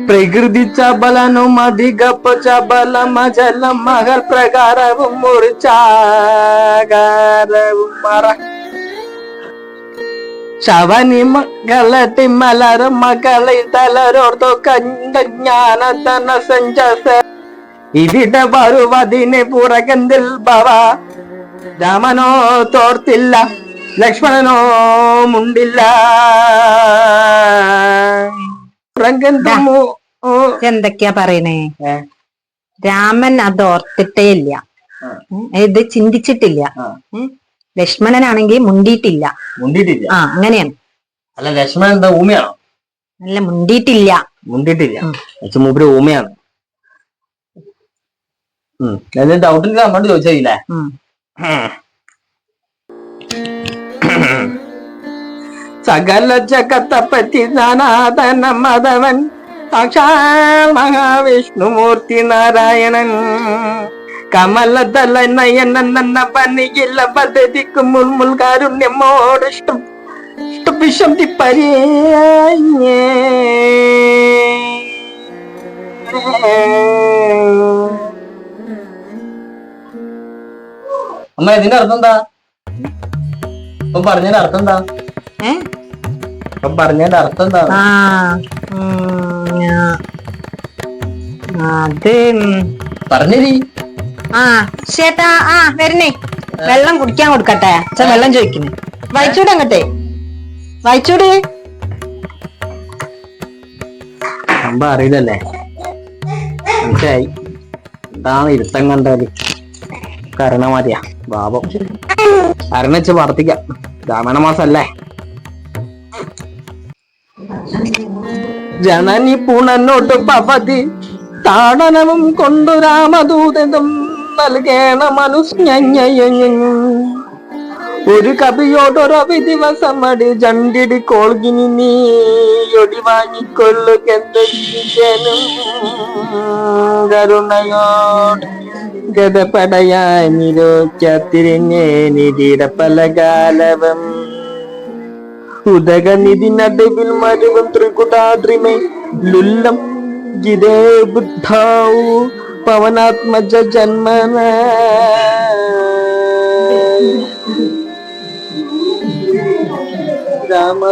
പ്രകൃതിച്ച ബലനും അധികപ്പച്ച ബലമജലം മകൾ പ്രകാരവും മുറിച്ചാകാരവും മറ ശവനി മകളട്ടി മലരും മകളെ തലരോർത്തു കണ്ട ജ്ഞാനതന സഞ്ചസ ഇവിടെ വരുവതിനെ പുറകന്തിൽ ഭവ രാമനോ തോർത്തില്ല ലക്ഷ്മണനോ മുണ്ടില്ല. എന്തൊക്കെയാ പറയണേ? രാമൻ അത് ഓർത്തിട്ടേ ഇല്ല, ഇത് ചിന്തിച്ചിട്ടില്ല. ലക്ഷ്മണനാണെങ്കിൽ മുണ്ടിയിട്ടില്ല. ആ അങ്ങനെയാണ്. അല്ല ലക്ഷ്മണൻ എന്താ ഊമയാണോ? അല്ല മുണ്ടിയിട്ടില്ല. മൂപ്പര് ഊമയാണ്. ഡൗട്ടില്ല നമ്മോട് ചോദിച്ചില്ലേ? സകല ജഗത്തപ്പറ്റി സനാതന മധവൻ സാക്ഷാൽ മഹാവിഷ്ണുമൂർത്തി നാരായണൻ കമലതല നയനന്ന പനിയില്ല പദ്ധതിക്കും മുൾമുൾ കാരുണ്യമോട് ഇഷ്ടവിശന്തി പരിയേ അമ്മ ഇതിന്റെ അർത്ഥം എന്താ? ഇപ്പം പറഞ്ഞതിന്റെ അർത്ഥം എന്താ? ഇപ്പം പറഞ്ഞതിന്റെ അർത്ഥം എന്താ? അത് പറഞ്ഞരി. ചേട്ടാ വരുന്നേ, വെള്ളം കുടിക്കാൻ കൊടുക്കട്ടെ. അച്ഛൻ വെള്ളം ചോദിക്കുന്നു. വായിച്ചൂടെ അങ്ങട്ടെ, വായിച്ചൂടെ. സംഭവം അറിയില്ലല്ലേ? മനസ്സിലായി. എന്താണ് ഇരുത്തം കണ്ടാല് കരണമാതിയാ പാപം. കരണച്ച് വർത്തിക്കാം. രാമണ മാസല്ലേ? ജനനി പുണനോട്ട് പവതി താടനവും കൊണ്ടു രാമദൂതം നൽകേണ മനുഷ്യ ഒരു കവിയോടൊരവി ദിവസം അടി ജണ്ടിടി കോൾഗിനി നീയൊടി വാങ്ങിക്കൊള്ളുകെന്തനും കരുണയോട് ഗതപടയായി നിരോച്ചത്തിരിഞ്ഞേ നിധിയുടെ പല കാലവും ഉദകനിധി നടുവിൽ മരുവും ത്രികുടാദ്രിമേ ലുല്ലം ഗിരേ ബുദ്ധാവു പവനാത്മജ ജന്മന രാമ